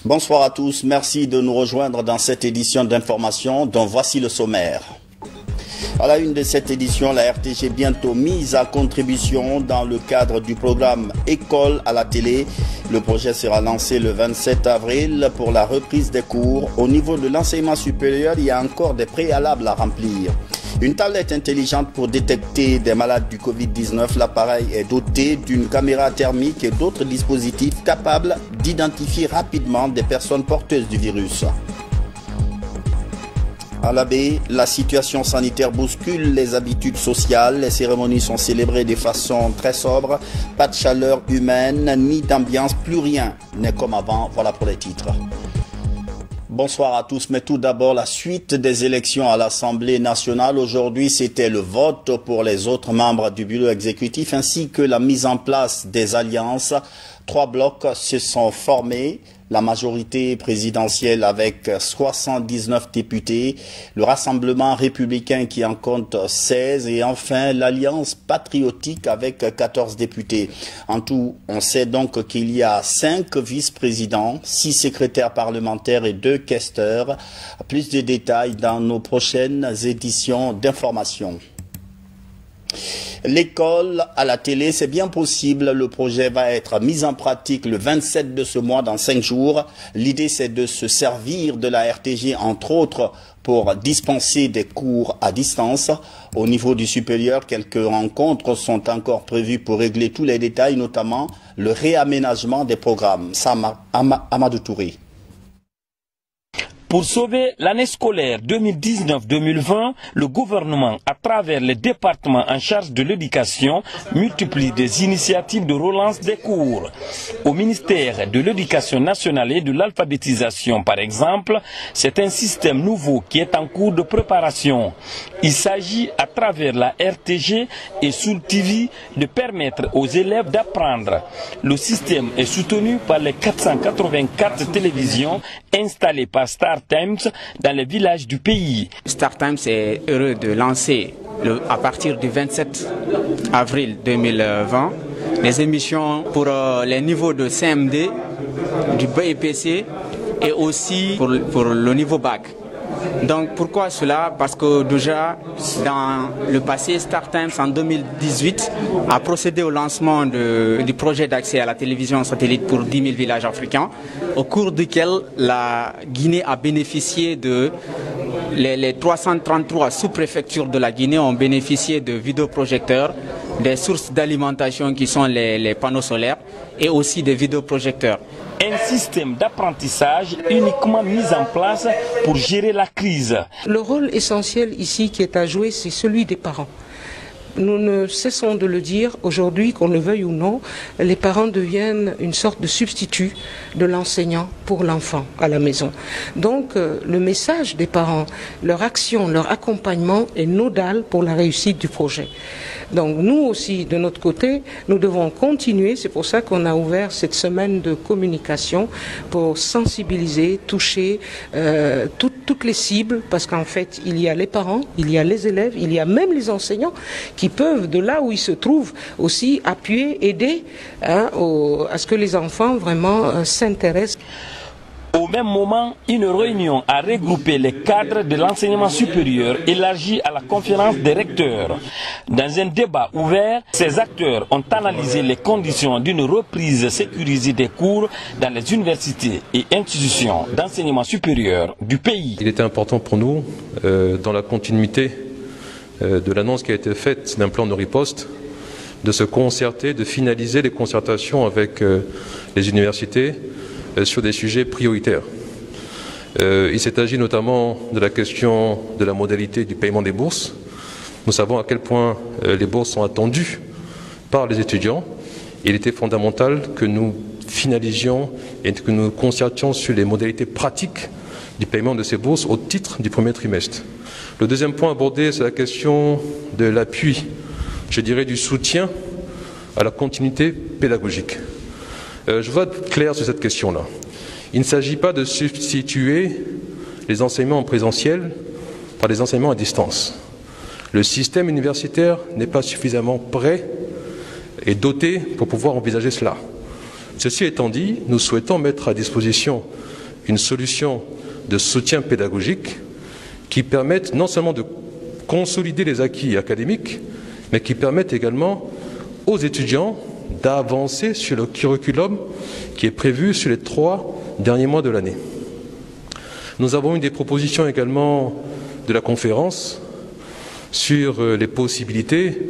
Bonsoir à tous, merci de nous rejoindre dans cette édition d'information dont voici le sommaire. À la une de cette édition, la RTG bientôt mise à contribution dans le cadre du programme École à la télé. Le projet sera lancé le 27 avril pour la reprise des cours. Au niveau de l'enseignement supérieur, il y a encore des préalables à remplir. Une tablette intelligente pour détecter des malades du Covid-19. L'appareil est doté d'une caméra thermique et d'autres dispositifs capables d'identifier rapidement des personnes porteuses du virus. À la baie, la situation sanitaire bouscule les habitudes sociales. Les cérémonies sont célébrées de façon très sobre. Pas de chaleur humaine, ni d'ambiance, plus rien n'est comme avant. Voilà pour les titres. Bonsoir à tous, mais tout d'abord la suite des élections à l'Assemblée nationale. Aujourd'hui, c'était le vote pour les autres membres du bureau exécutif ainsi que la mise en place des alliances. 3 blocs se sont formés. La majorité présidentielle avec 79 députés, le Rassemblement républicain qui en compte 16 et enfin l'Alliance patriotique avec 14 députés. En tout, on sait donc qu'il y a 5 vice-présidents, 6 secrétaires parlementaires et 2 questeurs. Plus de détails dans nos prochaines éditions d'information. L'école à la télé, c'est bien possible. Le projet va être mis en pratique le 27 de ce mois, dans 5 jours. L'idée, c'est de se servir de la RTG, entre autres, pour dispenser des cours à distance. Au niveau du supérieur, quelques rencontres sont encore prévues pour régler tous les détails, notamment le réaménagement des programmes. Amadou Touré. Pour sauver l'année scolaire 2019-2020, le gouvernement, à travers les départements en charge de l'éducation, multiplie des initiatives de relance des cours. Au ministère de l'Éducation nationale et de l'alphabétisation, par exemple, c'est un système nouveau qui est en cours de préparation. Il s'agit, à travers la RTG et Soul TV, de permettre aux élèves d'apprendre. Le système est soutenu par les 484 télévisions installées par Star Times dans les villages du pays. Star Times est heureux de lancer à partir du 27 avril 2020 les émissions pour les niveaux de CMD, du BEPC et aussi pour le niveau bac. Donc pourquoi cela? Parce que déjà dans le passé, Star Times en 2018 a procédé au lancement du projet d'accès à la télévision satellite pour 10 000 villages africains, au cours duquel la Guinée a bénéficié de les 333 sous-préfectures de la Guinée ont bénéficié de vidéoprojecteurs, des sources d'alimentation qui sont les panneaux solaires et aussi des vidéoprojecteurs. Un système d'apprentissage uniquement mis en place pour gérer la crise. Le rôle essentiel ici qui est à jouer, c'est celui des parents. Nous ne cessons de le dire, aujourd'hui, qu'on le veuille ou non, les parents deviennent une sorte de substitut de l'enseignant pour l'enfant à la maison. Donc le message des parents, leur action, leur accompagnement est nodal pour la réussite du projet. Donc nous aussi, de notre côté, nous devons continuer. C'est pour ça qu'on a ouvert cette semaine de communication pour sensibiliser, toucher toutes les cibles, parce qu'en fait, il y a les parents, il y a les élèves, il y a même les enseignants qui peuvent, de là où ils se trouvent, aussi appuyer, aider à ce que les enfants vraiment s'intéressent. Au même moment, une réunion a regroupé les cadres de l'enseignement supérieur élargi à la conférence des recteurs. Dans un débat ouvert, ces acteurs ont analysé les conditions d'une reprise sécurisée des cours dans les universités et institutions d'enseignement supérieur du pays. Il était important pour nous, dans la continuité de l'annonce qui a été faite d'un plan de riposte, de se concerter, de finaliser les concertations avec les universités sur des sujets prioritaires. Il s'est agi notamment de la question de la modalité du paiement des bourses. Nous savons à quel point les bourses sont attendues par les étudiants. Il était fondamental que nous finalisions et que nous concertions sur les modalités pratiques du paiement de ces bourses au titre du premier trimestre. Le deuxième point abordé, c'est la question de l'appui, je dirais du soutien à la continuité pédagogique. Je veux être clair sur cette question-là. Il ne s'agit pas de substituer les enseignements en présentiel par des enseignements à distance. Le système universitaire n'est pas suffisamment prêt et doté pour pouvoir envisager cela. Ceci étant dit, nous souhaitons mettre à disposition une solution de soutien pédagogique qui permette non seulement de consolider les acquis académiques, mais qui permette également aux étudiants d'avancer sur le curriculum qui est prévu sur les 3 derniers mois de l'année. Nous avons eu des propositions également de la conférence sur les possibilités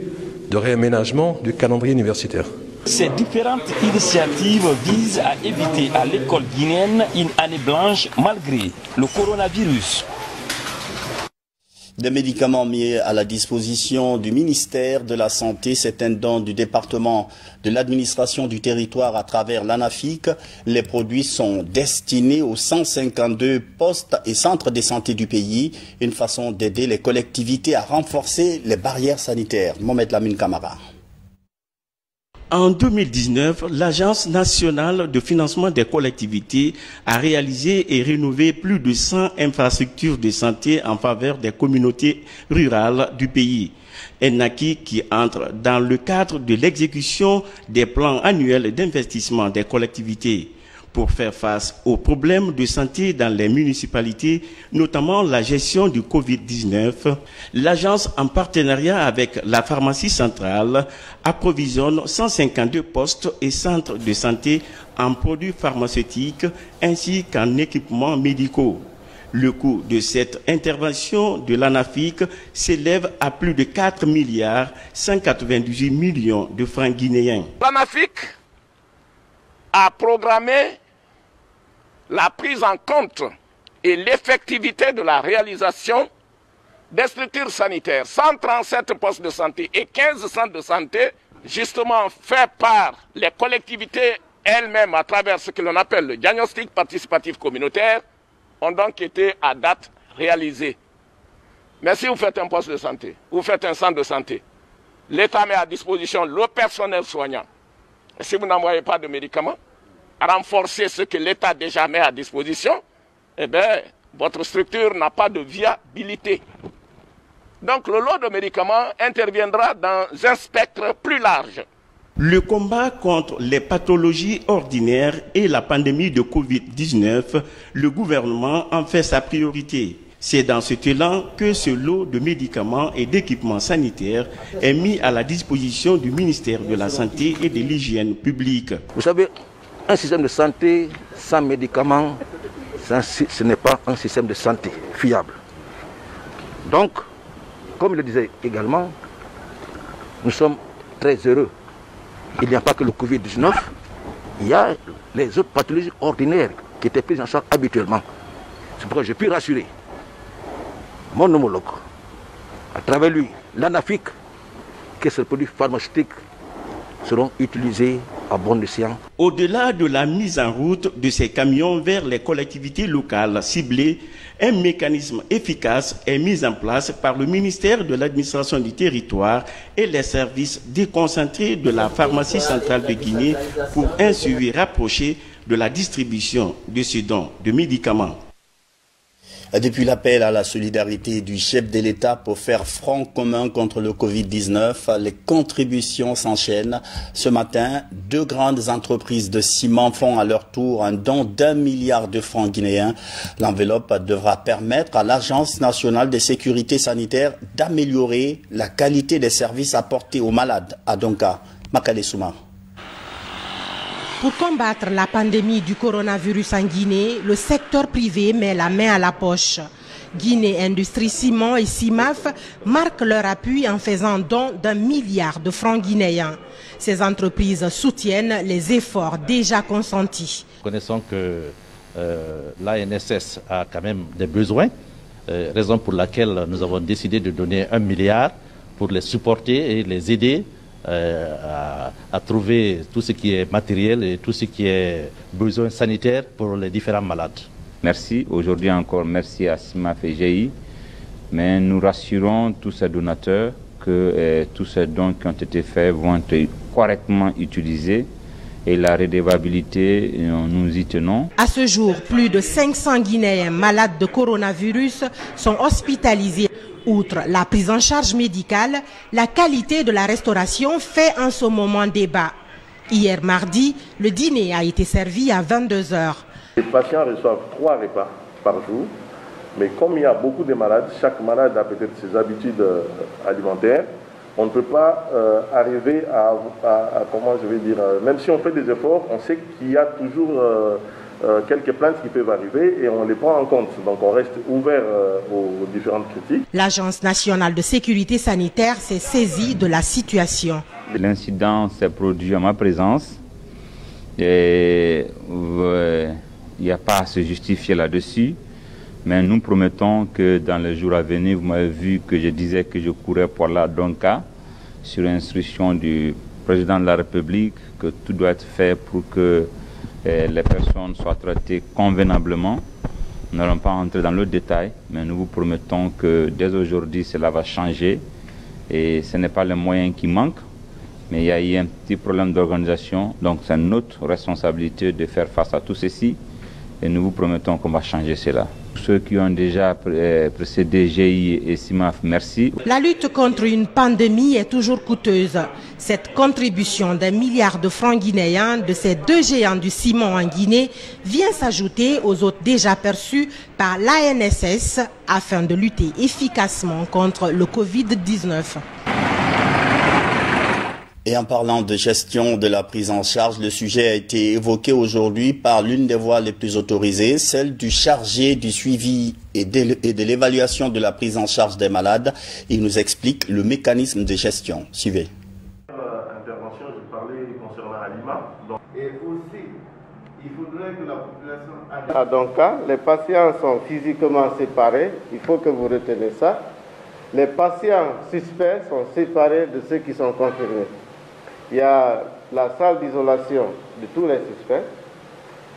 de réaménagement du calendrier universitaire. Ces différentes initiatives visent à éviter à l'école guinéenne une année blanche malgré le coronavirus. Des médicaments mis à la disposition du ministère de la Santé, c'est un don du département de l'administration du territoire à travers l'ANAFIC. Les produits sont destinés aux 152 postes et centres de santé du pays, une façon d'aider les collectivités à renforcer les barrières sanitaires. Mohamed Lamine Camara. En 2019, l'Agence nationale de financement des collectivités a réalisé et rénové plus de 100 infrastructures de santé en faveur des communautés rurales du pays. Un acquis qui entre dans le cadre de l'exécution des plans annuels d'investissement des collectivités. Pour faire face aux problèmes de santé dans les municipalités, notamment la gestion du Covid-19, l'agence, en partenariat avec la pharmacie centrale, approvisionne 152 postes et centres de santé en produits pharmaceutiques ainsi qu'en équipements médicaux. Le coût de cette intervention de l'ANAFIC s'élève à plus de 4 milliards 198 millions de francs guinéens. L'ANAFIC a programmé la prise en compte et l'effectivité de la réalisation des structures sanitaires. 137 postes de santé et 15 centres de santé, justement faits par les collectivités elles-mêmes à travers ce que l'on appelle le diagnostic participatif communautaire, ont donc été à date réalisés. Mais si vous faites un poste de santé, vous faites un centre de santé, l'État met à disposition le personnel soignant. Et si vous n'envoyez pas de médicaments, renforcer ce que l'État déjà met à disposition, eh bien, votre structure n'a pas de viabilité. Donc le lot de médicaments interviendra dans un spectre plus large. Le combat contre les pathologies ordinaires et la pandémie de Covid-19, le gouvernement en fait sa priorité. C'est dans cet élan que ce lot de médicaments et d'équipements sanitaires est mis à la disposition du ministère de la Santé et de l'Hygiène publique. Vous savez, un système de santé sans médicaments, ce n'est pas un système de santé fiable. Donc, comme je le disais également, nous sommes très heureux. Il n'y a pas que le Covid-19, il y a les autres pathologies ordinaires qui étaient prises en charge habituellement. C'est pourquoi je puis rassurer mon homologue, à travers lui, l'ANAFIC, que ces produits pharmaceutiques seront utilisés à bon escient. Au-delà de la mise en route de ces camions vers les collectivités locales ciblées, un mécanisme efficace est mis en place par le ministère de l'administration du territoire et les services déconcentrés de la pharmacie centrale de Guinée pour un suivi rapproché de la distribution de ce don de médicaments. Depuis l'appel à la solidarité du chef de l'État pour faire front commun contre le Covid-19, les contributions s'enchaînent. Ce matin, 2 grandes entreprises de ciment font à leur tour un don d'1 milliard de francs guinéens. L'enveloppe devra permettre à l'Agence nationale de sécurité sanitaire d'améliorer la qualité des services apportés aux malades à Donka. Makale Souma. Pour combattre la pandémie du coronavirus en Guinée, le secteur privé met la main à la poche. Guinée Industrie Ciment et CIMAF marquent leur appui en faisant don d'1 milliard de francs guinéens. Ces entreprises soutiennent les efforts déjà consentis. Connaissons que l'ANSS a quand même des besoins, raison pour laquelle nous avons décidé de donner 1 milliard pour les supporter et les aider à trouver tout ce qui est matériel et tout ce qui est besoin sanitaire pour les différents malades. Merci. Aujourd'hui encore, merci à CIMAF et GI. Mais nous rassurons tous ces donateurs que tous ces dons qui ont été faits vont être correctement utilisés. Et la redevabilité, nous y tenons. À ce jour, plus de 500 Guinéens malades de coronavirus sont hospitalisés. Outre la prise en charge médicale, la qualité de la restauration fait en ce moment débat. Hier mardi, le dîner a été servi à 22 h. Les patients reçoivent 3 repas par jour, mais comme il y a beaucoup de malades, chaque malade a peut-être ses habitudes alimentaires, on ne peut pas arriver à comment je vais dire, même si on fait des efforts, on sait qu'il y a toujours quelques plaintes qui peuvent arriver et on les prend en compte. Donc on reste ouvert aux différentes critiques. L'Agence nationale de sécurité sanitaire s'est saisie de la situation. L'incident s'est produit en ma présence et il n'y a pas à se justifier là-dessus. Mais nous promettons que dans les jours à venir, vous m'avez vu que je disais que je courais pour la Donka sur instruction du président de la République, que tout doit être fait pour que les personnes soient traitées convenablement. Nous n'allons pas entrer dans le détail, mais nous vous promettons que dès aujourd'hui, cela va changer. Et ce n'est pas les moyens qui manquent, mais il y a eu un petit problème d'organisation. Donc c'est notre responsabilité de faire face à tout ceci. Et nous vous promettons qu'on va changer cela. Ceux qui ont déjà précédé GI et CIMAF, merci. La lutte contre une pandémie est toujours coûteuse. Cette contribution d'1 milliard de francs guinéens de ces 2 géants du ciment en Guinée vient s'ajouter aux autres déjà perçus par l'ANSS afin de lutter efficacement contre le Covid-19. Et en parlant de gestion de la prise en charge, le sujet a été évoqué aujourd'hui par l'une des voies les plus autorisées, celle du chargé du suivi et de l'évaluation de la prise en charge des malades. Il nous explique le mécanisme de gestion. Suivez. Intervention, je parlais concernant Alima. Et aussi, il faudrait que la population... À Donka, les patients sont physiquement séparés. Il faut que vous retenez ça. Les patients suspects sont séparés de ceux qui sont confirmés. Il y a la salle d'isolation de tous les suspects,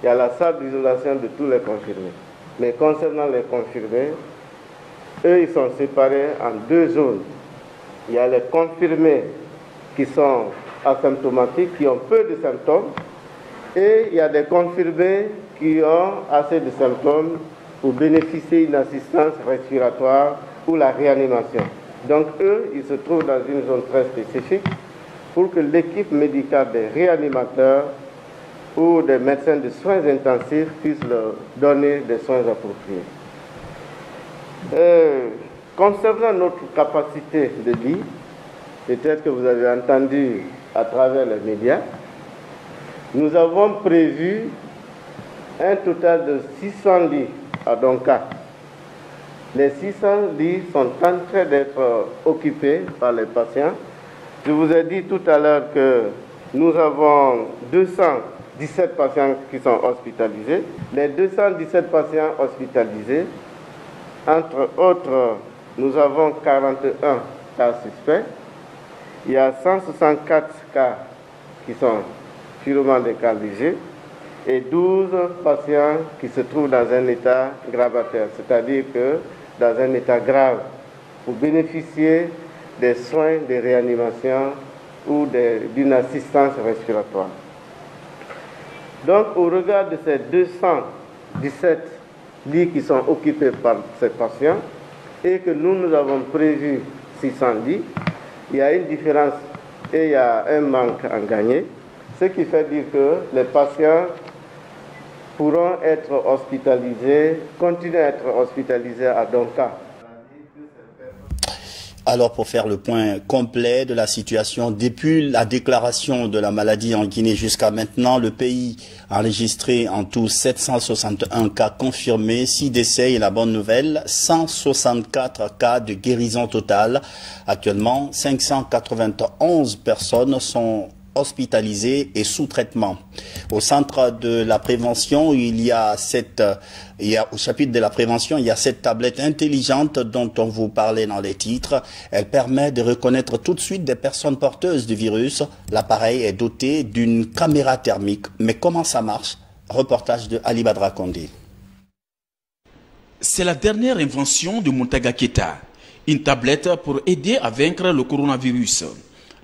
il y a la salle d'isolation de tous les confirmés. Mais concernant les confirmés, eux, ils sont séparés en 2 zones. Il y a les confirmés qui sont asymptomatiques, qui ont peu de symptômes, et il y a des confirmés qui ont assez de symptômes pour bénéficier d'une assistance respiratoire ou la réanimation. Donc eux, ils se trouvent dans une zone très spécifique pour que l'équipe médicale des réanimateurs ou des médecins de soins intensifs puissent leur donner des soins appropriés. Concernant notre capacité de lit, peut-être que vous avez entendu à travers les médias, nous avons prévu un total de 600 lits à Donka. Les 600 lits sont en train d'être occupés par les patients. Je vous ai dit tout à l'heure que nous avons 217 patients qui sont hospitalisés. Les 217 patients hospitalisés, entre autres, nous avons 41 cas suspects. Il y a 164 cas qui sont purement des cas légers et 12 patients qui se trouvent dans un état gravataire, c'est-à-dire que dans un état grave, pour bénéficier des soins de réanimation ou d'une assistance respiratoire. Donc, au regard de ces 217 lits qui sont occupés par ces patients et que nous avons prévu 600 lits, il y a une différence et il y a un manque à gagner, ce qui fait dire que les patients pourront être hospitalisés, continuer à être hospitalisés à Donka. Alors, pour faire le point complet de la situation, depuis la déclaration de la maladie en Guinée jusqu'à maintenant, le pays a enregistré en tout 761 cas confirmés, 6 décès et la bonne nouvelle, 164 cas de guérison totale. Actuellement, 591 personnes sont hospitalisés et sous traitement. Au centre de la prévention, au chapitre de la prévention, il y a cette tablette intelligente dont on vous parlait dans les titres. Elle permet de reconnaître tout de suite des personnes porteuses du virus. L'appareil est doté d'une caméra thermique. Mais comment ça marche? Reportage de Ali Badra Kondé. C'est la dernière invention de Montaga Keita, une tablette pour aider à vaincre le coronavirus.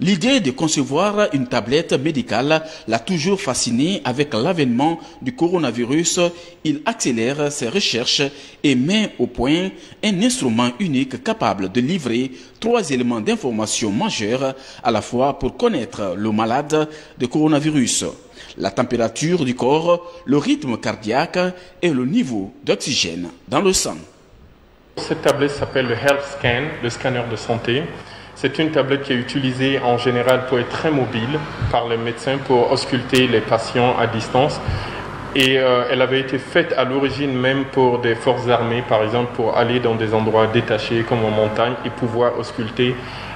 L'idée de concevoir une tablette médicale l'a toujours fasciné. Avec l'avènement du coronavirus. Il accélère ses recherches et met au point un instrument unique capable de livrer 3 éléments d'information majeurs à la fois pour connaître le malade de coronavirus: la température du corps, le rythme cardiaque et le niveau d'oxygène dans le sang. Cette tablette s'appelle le Health Scan, le scanner de santé. C'est une tablette qui est utilisée en général pour être très mobile par les médecins pour ausculter les patients à distance. Et elle avait été faite à l'origine même pour des forces armées, par exemple, pour aller dans des endroits détachés comme en montagne et pouvoir ausculter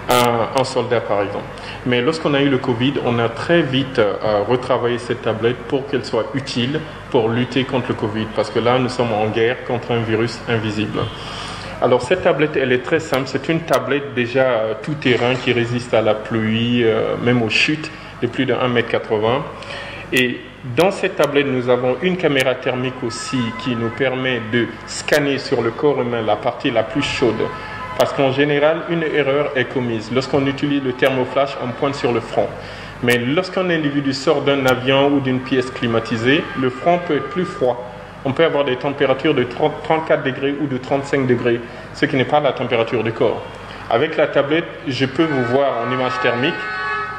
un soldat, par exemple. Mais lorsqu'on a eu le Covid, on a très vite retravaillé cette tablette pour qu'elle soit utile pour lutter contre le Covid. Parce que là, nous sommes en guerre contre un virus invisible. Alors cette tablette, elle est très simple. C'est une tablette déjà tout-terrain qui résiste à la pluie, même aux chutes de plus de 1,80 m. Et dans cette tablette, nous avons une caméra thermique aussi qui nous permet de scanner sur le corps humain la partie la plus chaude. Parce qu'en général, une erreur est commise. Lorsqu'on utilise le thermoflash, on pointe sur le front. Mais lorsqu'un individu sort d'un avion ou d'une pièce climatisée, le front peut être plus froid. On peut avoir des températures de 34 degrés ou de 35 degrés, ce qui n'est pas la température du corps. Avec la tablette, je peux vous voir en image thermique,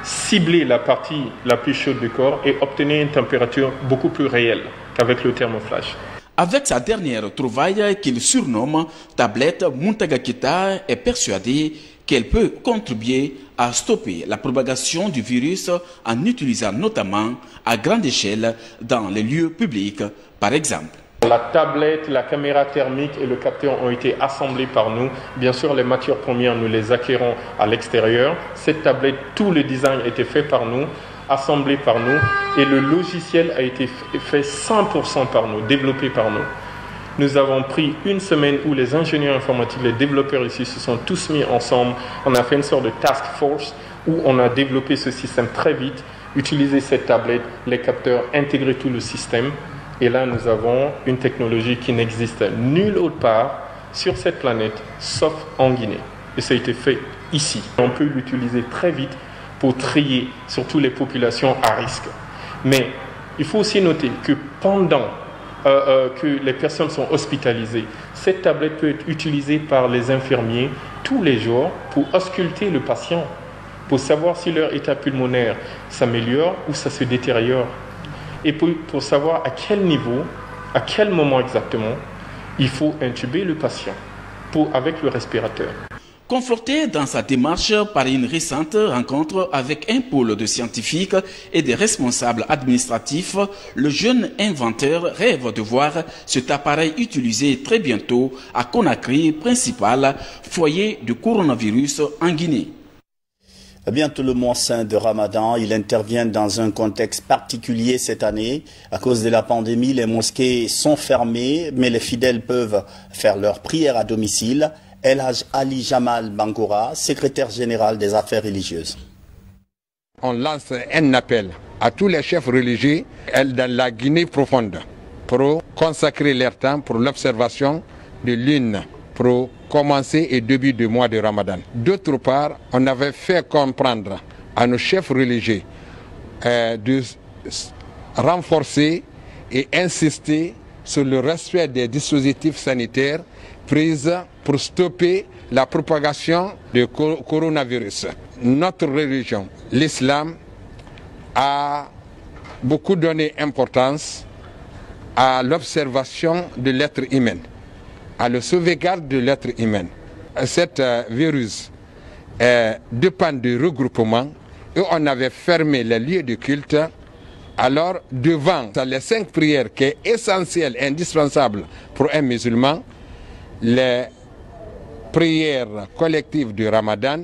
cibler la partie la plus chaude du corps et obtenir une température beaucoup plus réelle qu'avec le thermoflash. Avec sa dernière trouvaille qu'il surnomme tablette, Muntaga Keïta est persuadé qu'elle peut contribuer à stopper la propagation du virus en utilisant notamment à grande échelle dans les lieux publics, par exemple. La tablette, la caméra thermique et le capteur ont été assemblés par nous. Bien sûr, les matières premières, nous les acquérons à l'extérieur. Cette tablette, tout le design a été fait par nous, assemblé par nous, et le logiciel a été fait 100% par nous, développé par nous. Nous avons pris une semaine où les ingénieurs informatiques, les développeurs ici se sont tous mis ensemble. On a fait une sorte de task force où on a développé ce système très vite, utilisé cette tablette, les capteurs, intégré tout le système. Et là, nous avons une technologie qui n'existe nulle autre part sur cette planète, sauf en Guinée. Et ça a été fait ici. On peut l'utiliser très vite pour trier surtout les populations à risque. Mais il faut aussi noter que pendant que les personnes sont hospitalisées, cette tablette peut être utilisée par les infirmiers tous les jours pour ausculter le patient, pour savoir si leur état pulmonaire s'améliore ou ça se détériore. Et pour savoir à quel niveau, à quel moment exactement, il faut intuber le patient avec le respirateur. Conforté dans sa démarche par une récente rencontre avec un pôle de scientifiques et des responsables administratifs, le jeune inventeur rêve de voir cet appareil utilisé très bientôt à Conakry, principal foyer du coronavirus en Guinée. Bientôt le mois saint de Ramadan, il intervient dans un contexte particulier cette année. À cause de la pandémie, les mosquées sont fermées, mais les fidèles peuvent faire leurs prières à domicile. El Haj Ali Jamal Bangoura, secrétaire général des affaires religieuses. On lance un appel à tous les chefs religieux dans la Guinée profonde pour consacrer leur temps pour l'observation de l'une pour commencer et début du mois de Ramadan. D'autre part, on avait fait comprendre à nos chefs religieux de renforcer et insister sur le respect des dispositifs sanitaires pris pour stopper la propagation du coronavirus. Notre religion, l'islam, a beaucoup donné importance à l'observation de l'être humain, à la sauvegarde de l'être humain. Cet virus dépend du regroupement et on avait fermé les lieux de culte. Alors, devant les 5 prières qui est essentielle, indispensable pour un musulman, les prières collectives du Ramadan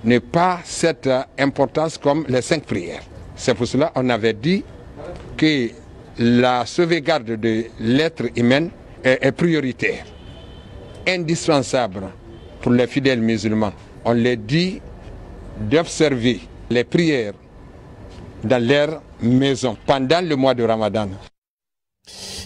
n'ont pas cette importance comme les 5 prières. C'est pour cela qu'on avait dit que la sauvegarde de l'être humain est prioritaire, indispensable pour les fidèles musulmans. On les dit d'observer les prières dans leur maison pendant le mois de Ramadan.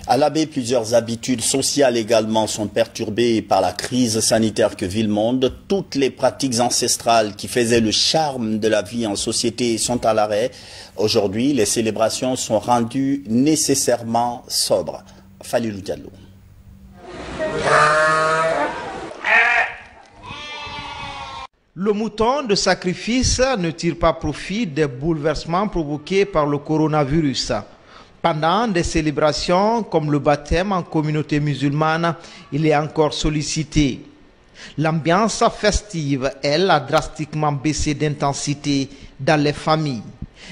À l'Abbé, plusieurs habitudes sociales également sont perturbées par la crise sanitaire que vit le monde. Toutes les pratiques ancestrales qui faisaient le charme de la vie en société sont à l'arrêt. Aujourd'hui, les célébrations sont rendues nécessairement sobres. Falilou Diallo. Le mouton de sacrifice ne tire pas profit des bouleversements provoqués par le coronavirus. Pendant des célébrations comme le baptême en communauté musulmane, il est encore sollicité. L'ambiance festive, elle, a drastiquement baissé d'intensité dans les familles.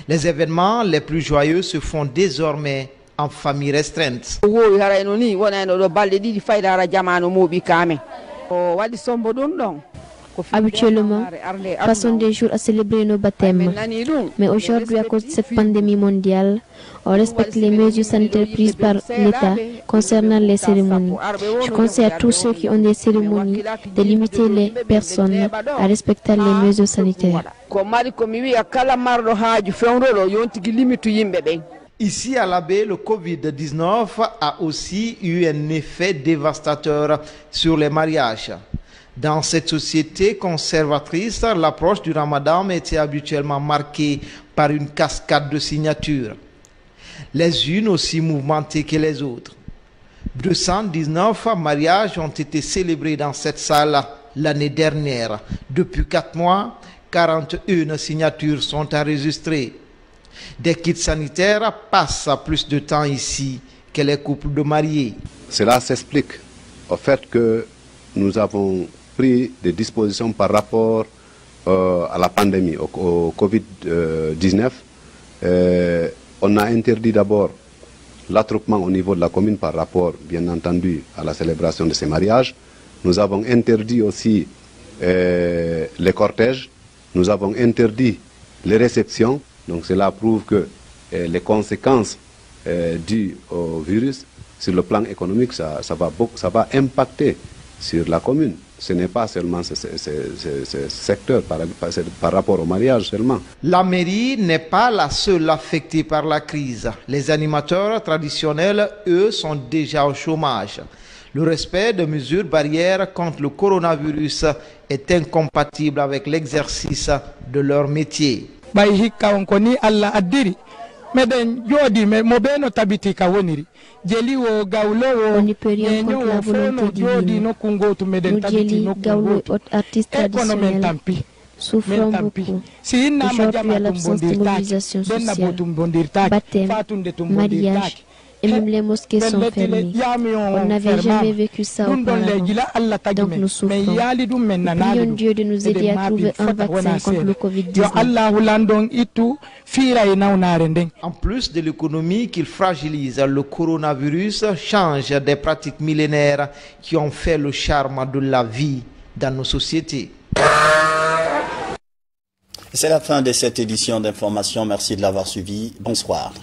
Les événements les plus joyeux se font désormais en famille restreinte. Habituellement, passons des jours à célébrer nos baptêmes. Mais aujourd'hui, à cause de cette pandémie mondiale, on respecte les mesures sanitaires prises par l'État concernant les cérémonies. Je conseille à tous ceux qui ont des cérémonies de limiter les personnes à respecter les mesures sanitaires. Ici à l'Abbé, le Covid-19 a aussi eu un effet dévastateur sur les mariages. Dans cette société conservatrice, l'approche du Ramadan était habituellement marquée par une cascade de signatures, les unes aussi mouvementées que les autres. 219 mariages ont été célébrés dans cette salle l'année dernière. Depuis 4 mois, 41 signatures sont enregistrées. Des kits sanitaires passent plus de temps ici que les couples de mariés. Cela s'explique au fait que nous avons pris des dispositions par rapport à la pandémie, au Covid-19. On a interdit d'abord l'attroupement au niveau de la commune par rapport, bien entendu, à la célébration de ces mariages. Nous avons interdit aussi les cortèges. Nous avons interdit les réceptions. Donc cela prouve que les conséquences dues au virus, sur le plan économique, ça va impacter sur la commune. Ce n'est pas seulement ce secteur par rapport au mariage seulement. La mairie n'est pas la seule affectée par la crise. Les animateurs traditionnels, eux, sont déjà au chômage. Le respect de mesures barrières contre le coronavirus est incompatible avec l'exercice de leur métier. On n'y peut rien contre la volonté divine. Nous, Djeli, Gaulo et autres artistes traditionnels, souffrons beaucoup. Aujourd'hui, à l'absence de mobilisation sociale, baptême, mariage, et même les mosquées sont fermées. On n'avait jamais vécu ça auparavant. Donc nous souffrons. Nous prions Dieu de nous aider à trouver un vaccin contre le Covid-19. En plus de l'économie qu'il fragilise, le coronavirus change des pratiques millénaires qui ont fait le charme de la vie dans nos sociétés. C'est la fin de cette édition d'information. Merci de l'avoir suivi. Bonsoir.